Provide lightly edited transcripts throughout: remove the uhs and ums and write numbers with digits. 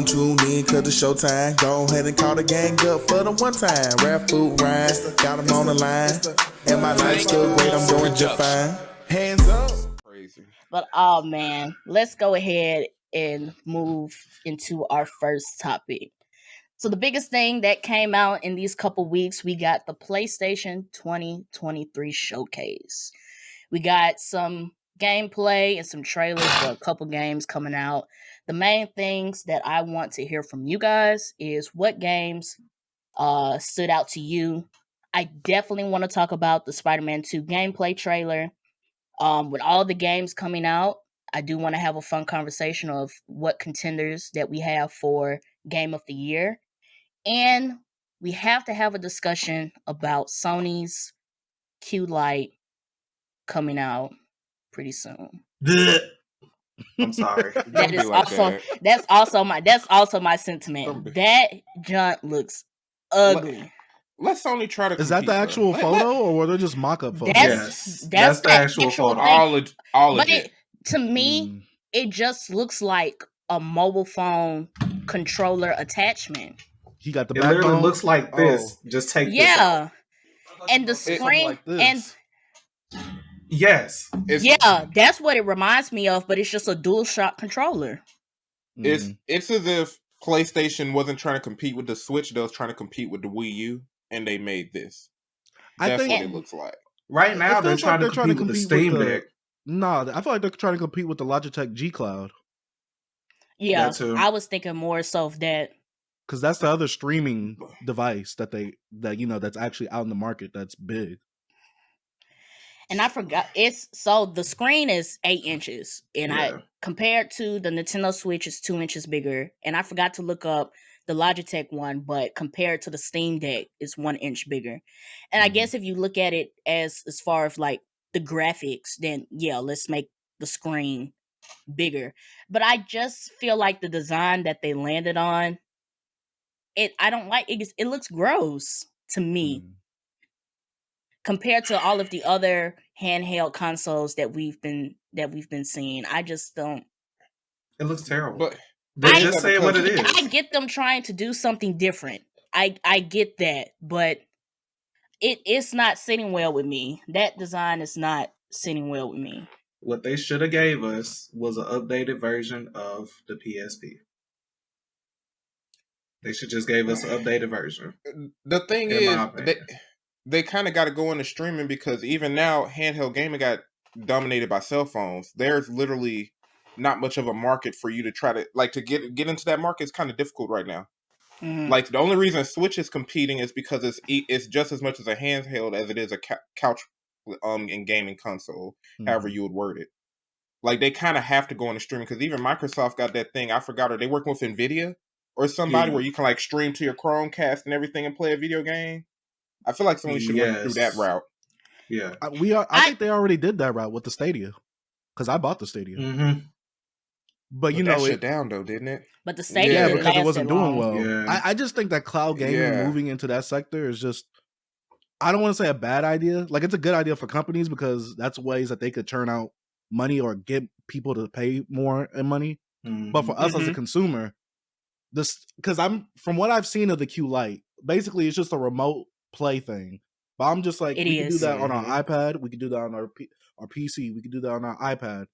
gon' tune in cause it's showtime. Go ahead and call the gang up for the one time. Rap food rhyme, got them on the line. And my life's still great, I'm doing just fine. Hands up. Crazy. But oh man, let's go ahead and move into our first topic. So the biggest thing that came out in these couple weeks, we got the PlayStation 2023 showcase. We got some gameplay and some trailers for a couple games coming out. The main things that I want to hear from you guys is what games stood out to you. I definitely want to talk about the Spider-Man 2 gameplay trailer. With all the games coming out, I do want to have a fun conversation of what contenders that we have for Game of the Year. And we have to have a discussion about Sony's Q Lite coming out pretty soon. I'm sorry. That is also that's also my sentiment. That junk looks ugly. Let's only try to. Is that the actual photo, or were they just mock-up photos? That's the actual photo. All but of it. To me, it just looks like a mobile phone controller attachment. He got the It backbone. literally looks like this. Just take this out. And the screen like this. and yes, that's what it reminds me of. But it's just a DualShock controller. It's as if PlayStation wasn't trying to compete with the Switch; they was trying to compete with the Wii U, and they made this. That's what it looks like. Right now, they're trying to compete with the Steam Deck. No, I feel like they're trying to compete with the Logitech G Cloud. Yeah, I was thinking more so of that. Because that's the other streaming device that's actually out in the market that's big. And I forgot the screen is 8 inches, and I compared to the Nintendo Switch is 2 inches bigger. And I forgot to look up the Logitech one, but compared to the Steam Deck, it's 1 inch bigger. And I guess if you look at it as far as like the graphics, then let's make the screen bigger. But I just feel like the design that they landed on, I don't like it. It looks gross to me compared to all of the other handheld consoles that we've been seeing. I just don't. It looks terrible. But they just say what it is. I get them trying to do something different. I get that, but it's not sitting well with me. That design is not sitting well with me. What they should have gave us was an updated version of the PSP. They should just gave us an updated version. The thing is, they kind of got to go into streaming because even now, handheld gaming got dominated by cell phones. There's literally not much of a market for you to try to get into that market. Is kind of difficult right now. Like the only reason Switch is competing is because it's just as much as a handheld as it is a couch and gaming console. However you would word it. Like they kind of have to go into streaming because even Microsoft got that thing. I forgot. Are they working with Nvidia or somebody where you can like stream to your Chromecast and everything and play a video game? I feel like somebody should have went through that route. Yeah, I think they already did that route with the Stadia because I bought the Stadia. But you know, that shut down though, didn't it? But the Stadia, because it wasn't doing well. Yeah. I just think that cloud gaming moving into that sector is just. I don't want to say a bad idea. Like it's a good idea for companies because that's ways that they could turn out money or get people to pay more in money. But for us as a consumer, because from what I've seen of the Q Lite, basically it's just a remote play thing. But I'm just like, we can do that on our iPad. We can do that on our PC. We can do that on our iPad.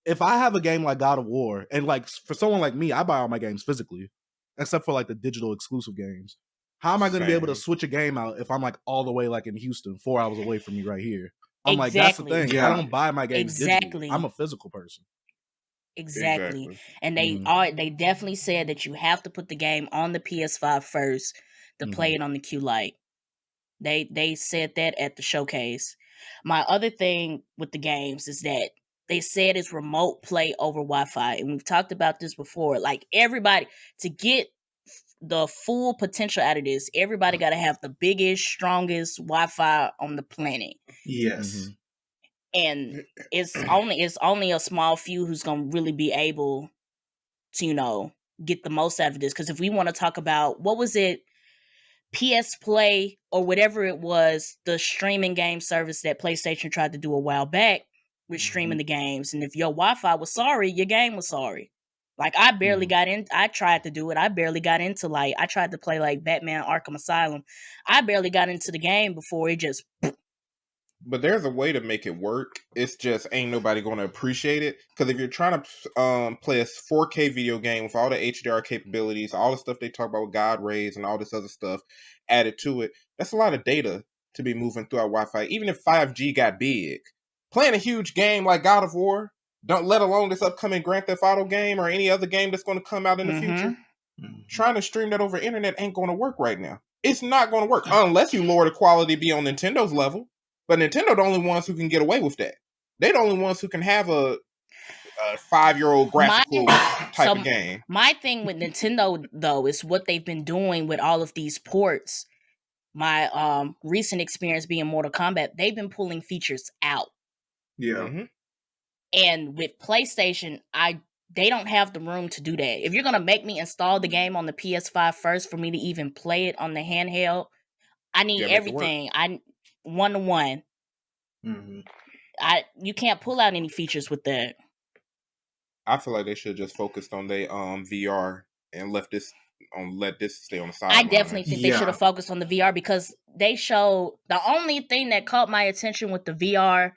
If I have a game like God of War, and like for someone like me, I buy all my games physically, except for like the digital exclusive games. How am I going to be able to switch a game out if I'm like all the way like in Houston, 4 hours away from me right here? I'm like, that's the thing. Yeah. I don't buy my games digitally. I'm a physical person. Exactly. And they definitely said that you have to put the game on the PS5 first to play it on the Q Lite. They said that at the showcase. My other thing with the games is that they said it's remote play over Wi-Fi. And we've talked about this before. Like everybody, to get the full potential out of this, everybody got to have the biggest, strongest Wi-Fi on the planet. Yes. And it's only a small few who's going to really be able to, get the most out of this. Because if we want to talk about, what was it, PS Play or whatever it was, the streaming game service that PlayStation tried to do a while back with streaming the games. And if your Wi-Fi was sorry, your game was sorry. Like I barely got in. I tried to do it. I barely got into like I tried to play like Batman Arkham Asylum. I barely got into the game before it just. But there's a way to make it work. It's just ain't nobody going to appreciate it. Because if you're trying to play a 4K video game with all the HDR capabilities, all the stuff they talk about with God rays and all this other stuff added to it, that's a lot of data to be moving through our Wi-Fi. Even if 5G got big, playing a huge game like God of War, don't let alone this upcoming Grand Theft Auto game or any other game that's going to come out in the future, trying to stream that over internet ain't going to work right now. It's not going to work unless you lower the quality to be on Nintendo's level. But Nintendo the only ones who can get away with that. They're the only ones who can have a 5-year-old graphical type of game. My thing with Nintendo, though, is what they've been doing with all of these ports. My recent experience being Mortal Kombat, they've been pulling features out. Yeah. And with PlayStation, they don't have the room to do that. If you're going to make me install the game on the PS5 first for me to even play it on the handheld, I need everything. I 1-to-1. You can't pull out any features with that. I feel like they should have just focused on their VR and let this stay on the side. I definitely think they should have focused on the VR because they showed the only thing that caught my attention with the VR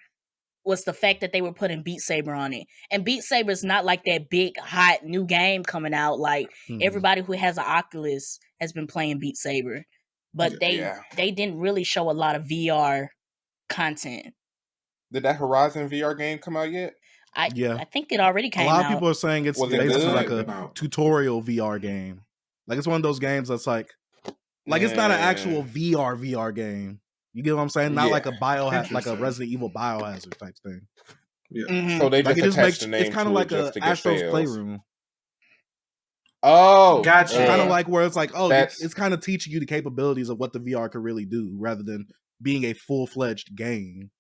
was the fact that they were putting Beat Saber on it. And Beat Saber is not like that big, hot new game coming out. Like everybody who has an Oculus has been playing Beat Saber. But they didn't really show a lot of VR content. Did that Horizon VR game come out yet? I think it already came out. A lot of people are saying it's basically like a tutorial VR game. Like it's one of those games that's like it's not an actual VR game. You get what I'm saying? Not like a like a Resident Evil Biohazard type thing. Yeah. So they just attached the name it's kind of like a Astro's Playroom. Oh, gotcha. Kind of like where it's like, it's kind of teaching you the capabilities of what the VR could really do, rather than being a full-fledged game.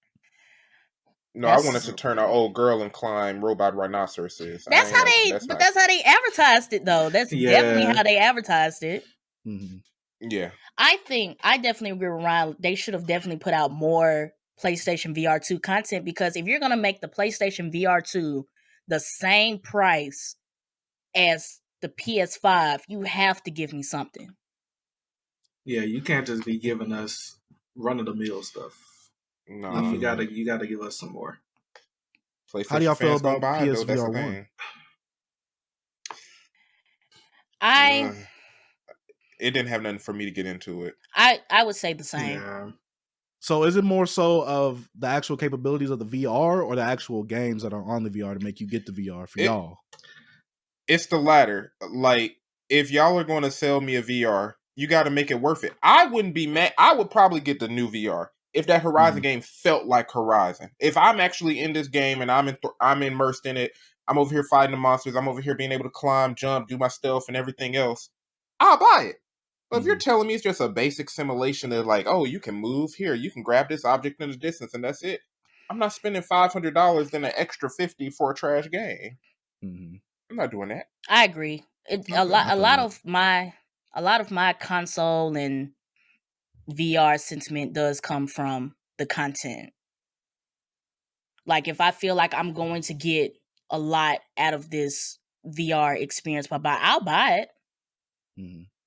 No, I wanted to turn an old girl and climb robot rhinoceroses. That's how they advertised it, though. That's definitely how they advertised it. Yeah. I definitely agree with Ryan. They should have definitely put out more PlayStation VR 2 content, because if you're going to make the PlayStation VR 2 the same price as the PS5, you have to give me something. Yeah, you can't just be giving us run-of-the-mill stuff. No, you gotta give us some more. How do y'all feel about PSVR 1? It didn't have nothing for me to get into it. I would say the same. Yeah. So is it more so of the actual capabilities of the VR or the actual games that are on the VR to make you get the VR for y'all? It's the latter. Like, if y'all are going to sell me a VR, you got to make it worth it. I wouldn't be mad. I would probably get the new VR if that Horizon game felt like Horizon. If I'm actually in this game and I'm immersed in it, I'm over here fighting the monsters, I'm over here being able to climb, jump, do my stealth and everything else, I'll buy it. But if you're telling me it's just a basic simulation of like, oh, you can move here, you can grab this object in the distance and that's it, I'm not spending $500 then an extra $50 for a trash game. I'm not doing that. I agree. A lot of my console and VR sentiment does come from the content. Like if I feel like I'm going to get a lot out of this VR experience I'll buy it.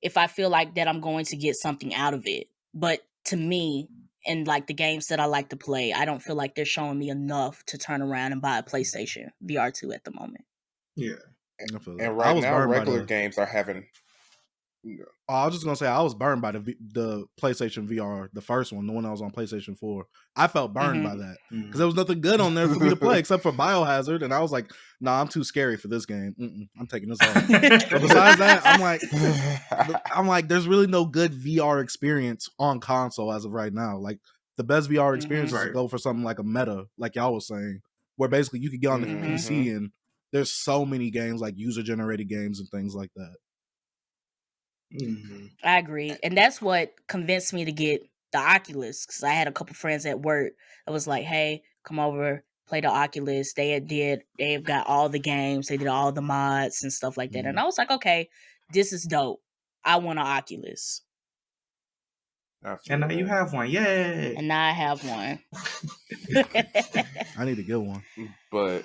If I feel like that I'm going to get something out of it. But to me, and like the games that I like to play, I don't feel like they're showing me enough to turn around and buy a PlayStation VR 2 at the moment. Yeah. And right now, regular games are having... I was just going to say, I was burned by the PlayStation VR, the first one, the one that was on PlayStation 4. I felt burned by that. Because there was nothing good on there for me to play except for Biohazard. And I was like, nah, I'm too scary for this game. I'm taking this off. But besides that, I'm like, there's really no good VR experience on console as of right now. Like, the best VR experience is to go for something like a Meta, like y'all was saying, where basically you could get on the PC and there's so many games, like user-generated games and things like that. I agree. And that's what convinced me to get the Oculus, because I had a couple friends at work that was like, hey, come over, play the Oculus. They've got all the games, they did all the mods and stuff like that. And I was like, okay, this is dope. I want an Oculus. And now you have one. Yay. And now I have one. I need to get one. But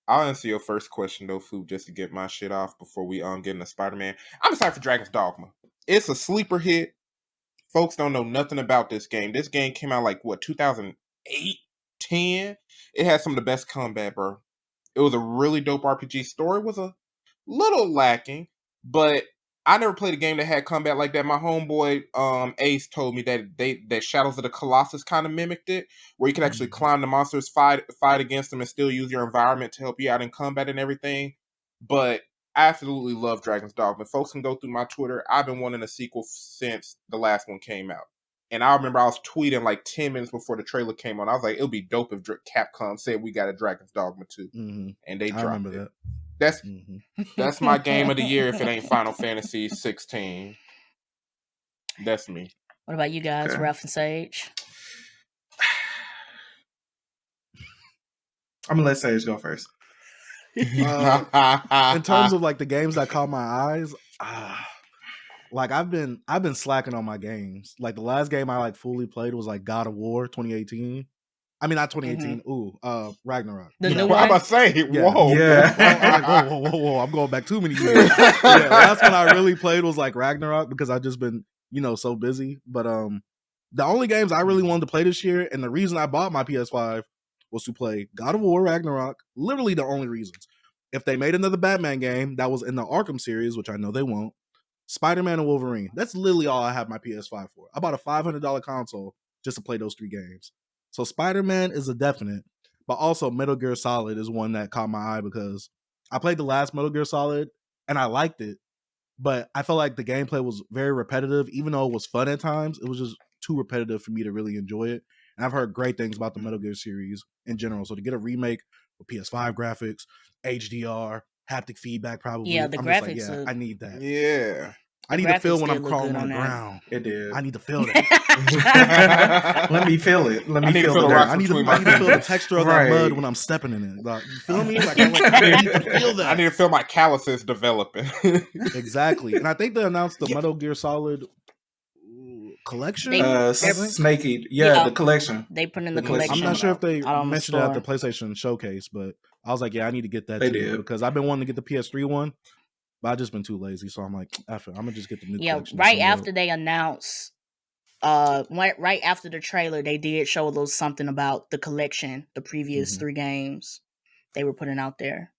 I'll answer your first question though, Food, just to get my shit off before we get into Spider-Man. I'm excited for Dragon's Dogma. It's a sleeper hit. Folks don't know nothing about this game. This game came out like 2008, 10. It had some of the best combat, bro. It was a really dope RPG. Story was a little lacking, but I never played a game that had combat like that. My homeboy Ace told me that Shadows of the Colossus kind of mimicked it, where you can actually climb the monsters, fight against them, and still use your environment to help you out in combat and everything. But I absolutely love Dragon's Dogma. Folks can go through my Twitter. I've been wanting a sequel since the last one came out. And I remember I was tweeting like 10 minutes before the trailer came on. I was like, it would be dope if Capcom said we got a Dragon's Dogma 2. Mm-hmm. And they dropped I remember it. that. That's my game of the year if it ain't Final Fantasy 16. That's me. What about you guys, Ralph and Sage? I'm gonna let Sage go first. In terms of like the games that caught my eyes, like I've been slacking on my games. Like the last game I like fully played was like God of War 2018. I mean, not 2018. Mm-hmm. Ragnarok. The new one? I'm about to say, whoa. Yeah. Whoa. I'm going back too many years. Yeah, last one I really played was like Ragnarok because I've just been, so busy. But the only games I really wanted to play this year, and the reason I bought my PS5 was to play God of War Ragnarok. Literally the only reasons. If they made another Batman game that was in the Arkham series, which I know they won't, Spider-Man and Wolverine. That's literally all I have my PS5 for. I bought a $500 console just to play those 3 games. So Spider-Man is a definite, but also Metal Gear Solid is one that caught my eye because I played the last Metal Gear Solid and I liked it, but I felt like the gameplay was very repetitive. Even though it was fun at times, it was just too repetitive for me to really enjoy it. And I've heard great things about the Metal Gear series in general. So to get a remake with PS5 graphics, HDR, haptic feedback, probably. Yeah, the graphics. I need that. Yeah. I need to feel when I'm crawling on the ground. It did. I need to feel that. Let me feel it. I need to feel the texture of that mud when I'm stepping in it. Like, you feel me? Like, I need to feel that. I need to feel my calluses developing. Exactly. And I think they announced the Metal Gear Solid collection. Snakey. Yeah, the collection. They put in the collection. I'm not sure if they mentioned it at the PlayStation showcase, but I was like, yeah, I need to get that too. Because I've been wanting to get the PS3 one. But I've just been too lazy, so I'm like, I'm gonna just get the new collection. Right after they announced, right after the trailer, they did show a little something about the collection, the previous 3 games they were putting out there.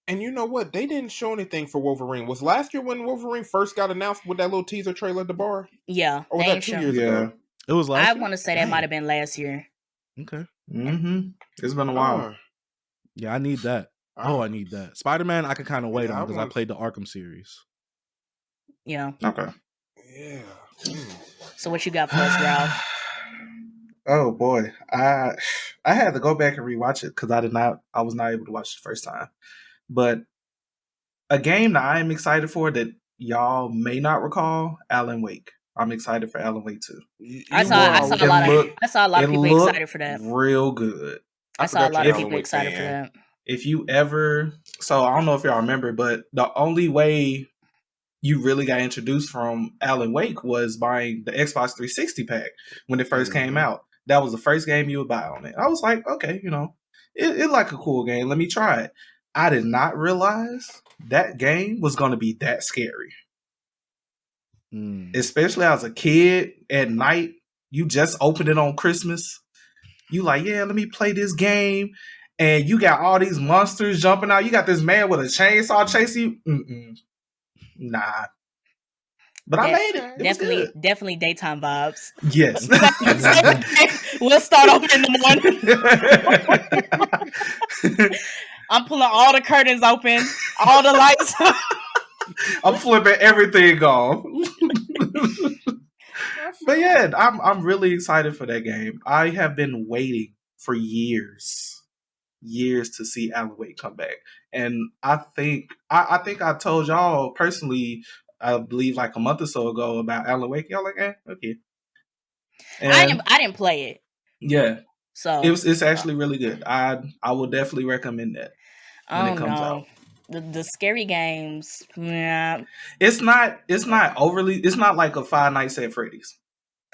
And you know what? They didn't show anything for Wolverine. Was last year when Wolverine first got announced with that little teaser trailer at the bar? Yeah. Or was that 2 years ago? It was last year? I want to say that might have been last year. Okay. Mm-hmm. It's been a while. Yeah, I need that. I need that. Spider-Man, I can kind of wait on because I played the Arkham series. Yeah. Okay. Yeah. So what you got for us, Ralph? Oh boy, I had to go back and rewatch it because I was not able to watch it the first time. But a game that I am excited for that y'all may not recall, Alan Wake. I'm excited for Alan Wake 2. I saw a lot of people excited for that. Real good. I saw a lot of people excited for that. If you ever, so I don't know if y'all remember, but the only way you really got introduced from Alan Wake was buying the Xbox 360 pack when it first came out. That was the first game you would buy on it. I was like, okay, it like a cool game. Let me try it. I did not realize that game was going to be that scary. Especially as a kid at night, you just opened it on Christmas. You like, yeah, let me play this game. And you got all these monsters jumping out. You got this man with a chainsaw chasing you. Nah. But I made it. Definitely daytime vibes. Yes. We'll start off in the morning. I'm pulling all the curtains open, all the lights. I'm flipping everything off. But yeah, I'm really excited for that game. I have been waiting for years to see Alan Wake come back. And I think I told y'all personally, I believe like a month or so ago about Alan Wake. Y'all like, okay. And I didn't play it. Yeah. So it's actually really good. I will definitely recommend that when it comes out. The scary games, yeah. It's not overly. It's not like a Five Nights at Freddy's.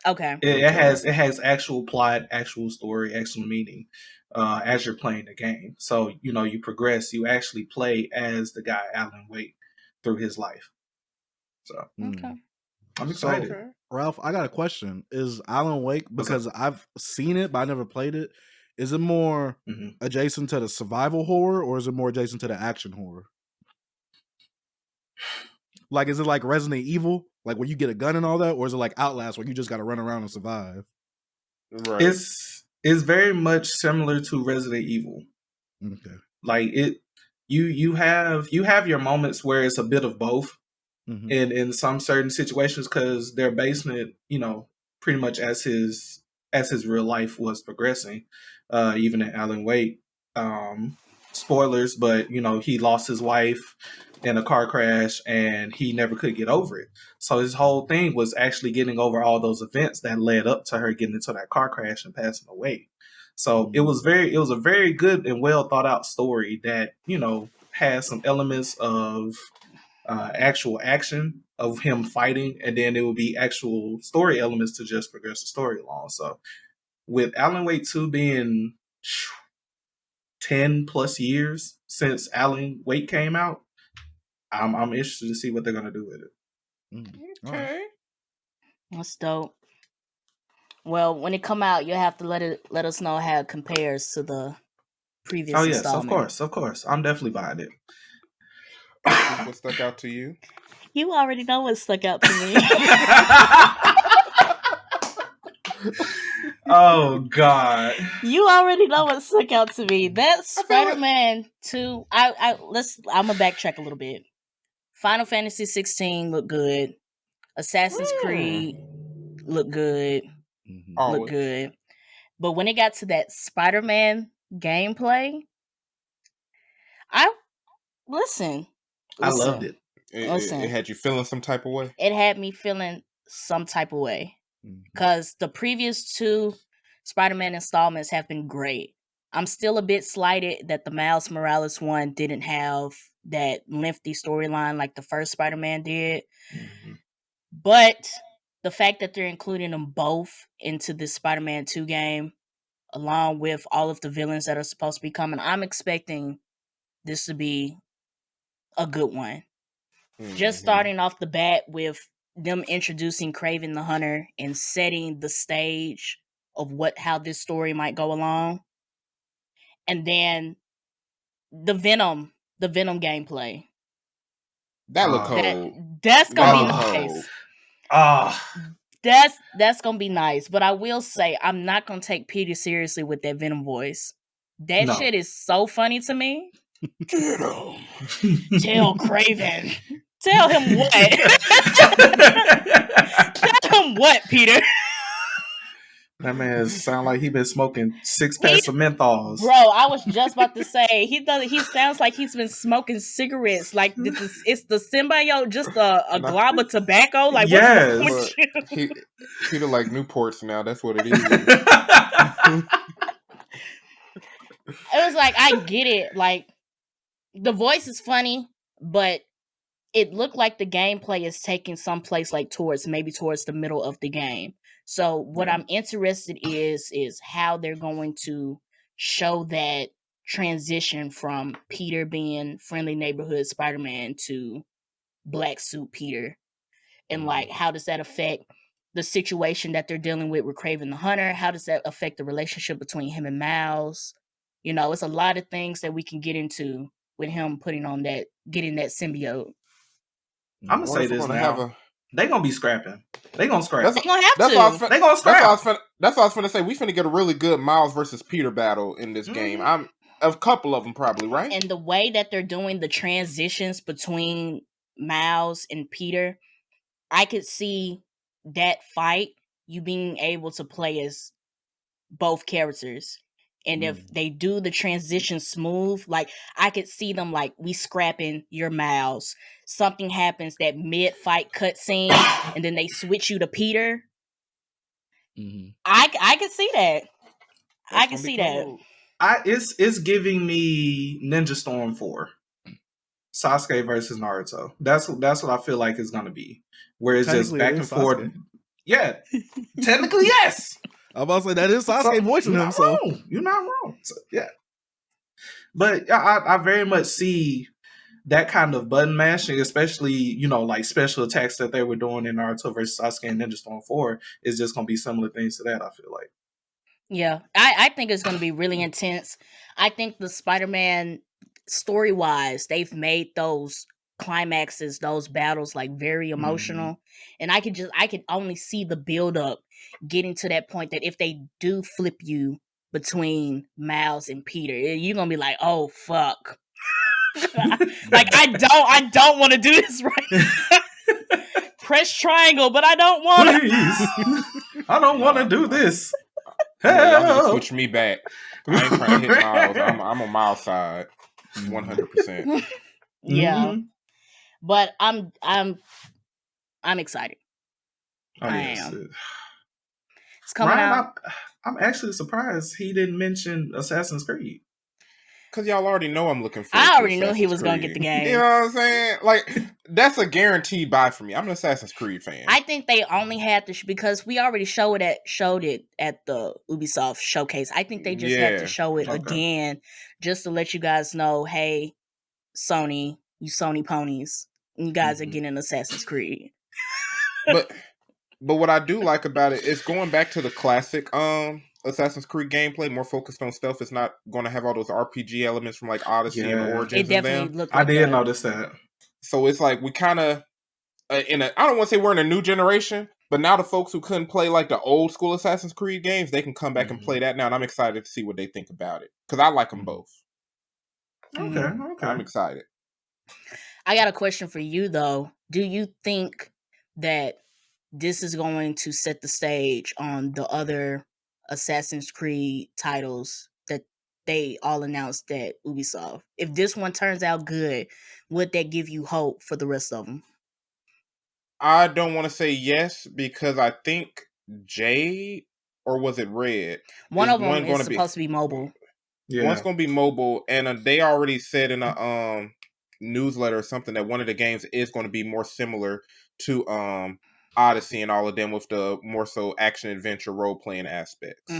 Okay. It has actual plot, actual story, actual meaning. as you're playing the game. So, you progress. You actually play as the guy Alan Wake through his life. So, Okay. I'm excited. Okay. Ralph, I got a question. Is Alan Wake, because I've seen it, but I never played it, is it more adjacent to the survival horror, or is it more adjacent to the action horror? Like, is it like Resident Evil, like where you get a gun and all that, or is it like Outlast where you just got to run around and survive? Right. It's very much similar to Resident Evil. Okay. Like you have your moments where it's a bit of both, in some certain situations, because their basement, pretty much as his real life was progressing, even in Alan Wake. Spoilers, but he lost his wife in a car crash and he never could get over it. So his whole thing was actually getting over all those events that led up to her getting into that car crash and passing away. So it was a very good and well thought out story that, has some elements of actual action of him fighting, and then it would be actual story elements to just progress the story along. So with Alan Wake 2 being 10 plus years since Alan Wake came out, I'm interested to see what they're gonna do with it. Okay, that's dope. Well, when it come out, you'll have to let us know how it compares to the previous. Oh yes, installment. of course. I'm definitely buying it. What stuck out to you? You already know what stuck out to me. Oh God! You already know what stuck out to me. That's Spider-Man 2. I'm gonna backtrack a little bit. Final Fantasy 16 looked good. Assassin's Creed looked good. Looked good. But when it got to that Spider-Man gameplay, I loved it. It had you feeling some type of way? It had me feeling some type of way. Because the previous 2 Spider-Man installments have been great. I'm still a bit slighted that the Miles Morales one didn't have that lengthy storyline like the first Spider-Man did. But the fact that they're including them both into this Spider-Man 2 game, along with all of the villains that are supposed to be coming, I'm expecting this to be a good one. Just starting off the bat with them introducing Kraven the Hunter and setting the stage of how this story might go along. And then the Venom gameplay. That look cold. That's gonna be nice. That's gonna be nice. But I will say, I'm not gonna take Peter seriously with that Venom voice. That shit is so funny to me. Get him. Tell Kraven. Tell him what? Tell him what, Peter? That man sound like he been smoking 6 packs of menthols. Bro, I was just about to say he sounds like he's been smoking cigarettes. Like it's the symbiote, just a glob of tobacco. Like yes, Peter like Newports now. That's what it is. It was like, I get it. Like the voice is funny, but it looked like the gameplay is taking someplace like towards the middle of the game. So what I'm interested is how they're going to show that transition from Peter being friendly neighborhood Spider-Man to black suit Peter. And like, how does that affect the situation that they're dealing with Kraven the Hunter? How does that affect the relationship between him and Miles? It's a lot of things that we can get into with him getting that symbiote. I'm gonna say this now. They gonna be scrapping. They gonna scrap. They gonna have to. They gonna scrap. That's what I was finna say. We finna get a really good Miles versus Peter battle in this game. I'm a couple of them probably, right? And the way that they're doing the transitions between Miles and Peter, I could see that fight, you being able to play as both characters. And if they do the transition smooth, like I could see them like, we scrapping your Miles. Something happens, that mid-fight cutscene, and then they switch you to Peter. I could see that. I can see that. It's giving me Ninja Storm 4. Sasuke versus Naruto. That's what I feel like it's gonna be. Where it's just back and forth. Yeah. Technically, yes. I'm about to say that is Sasuke voicing him. So you're not wrong. So, yeah, but I very much see that kind of button mashing, especially, you know, like special attacks that they were doing in Naruto versus Sasuke and Ninja Storm 4, is just going to be similar things to that, I feel like. Yeah, I think it's going to be really intense. I think the Spider-Man, story-wise, they've made those climaxes, those battles, like, very emotional. And I can only see the build-up getting to that point that if they do flip you between Miles and Peter, you're going to be like, oh, fuck. Like, I don't want to do this right now. Press triangle, but I don't want to. Please. I don't want to do this. Y'all need to switch me back. I ain't trying to hit Miles. I'm on Miles' side, 100%. Yeah, but I'm excited. I am. It's coming out. I'm actually surprised he didn't mention Assassin's Creed. Because y'all already know I'm looking forward I to already knew he was going to get the game. You know what I'm saying? Like, that's a guaranteed buy for me. I'm an Assassin's Creed fan. I think they only had to because we already showed it at the Ubisoft showcase. I think they just had to show it again just to let you guys know, hey, Sony, you Sony ponies, you guys are getting Assassin's Creed. But what I do like about it is going back to the classic Assassin's Creed gameplay, more focused on stealth. It's not going to have all those RPG elements from like Odyssey and Origins. It definitely looked like I did notice that. So it's like we kind of I don't want to say we're in a new generation, but now the folks who couldn't play like the old school Assassin's Creed games, they can come back and play that now, and I'm excited to see what they think about it because I like them both. Okay. I'm excited. I got a question for you though. Do you think that this is going to set the stage on the other Assassin's Creed titles that they all announced at Ubisoft? If this one turns out good, would that give you hope for the rest of them? I don't want to say yes because I think Jade, or was it Red? One of them is supposed to be mobile. Yeah. One's going to be mobile, and they already said in a newsletter or something that one of the games is going to be more similar to Odyssey and all of them with the more so action adventure role playing aspects.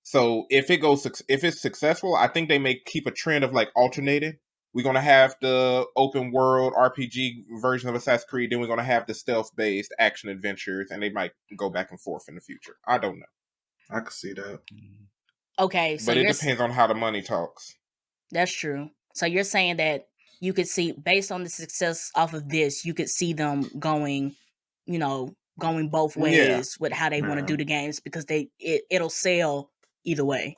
So if it's successful, I think they may keep a trend of like alternating. We're gonna have the open world RPG version of Assassin's Creed, then we're gonna have the stealth based action adventures, and they might go back and forth in the future. I don't know. I can see that. Okay, so but it depends on how the money talks. That's true. So you're saying that you could see, based on the success off of this, you could see them going both ways with how they want to do the games because it'll sell either way.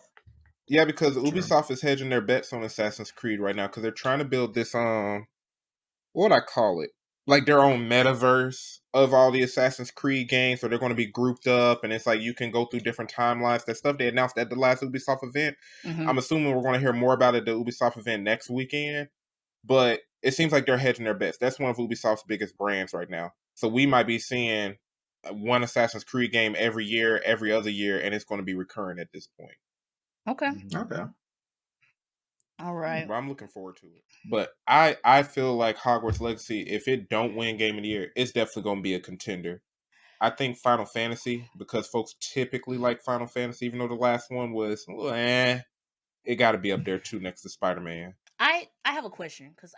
Yeah, because Ubisoft is hedging their bets on Assassin's Creed right now because they're trying to build this what would I call it? Like their own metaverse of all the Assassin's Creed games, so they're going to be grouped up, and it's like you can go through different timelines. That stuff they announced at the last Ubisoft event. I'm assuming we're going to hear more about it at the Ubisoft event next weekend. But it seems like they're hedging their bets. That's one of Ubisoft's biggest brands right now. So we might be seeing one Assassin's Creed game every year, every other year, and it's going to be recurring at this point. Okay. All right. But I'm looking forward to it. But I feel like Hogwarts Legacy, if it don't win Game of the Year, it's definitely going to be a contender. I think Final Fantasy, because folks typically like Final Fantasy, even though the last one was, it got to be up there too next to Spider-Man. I have a question because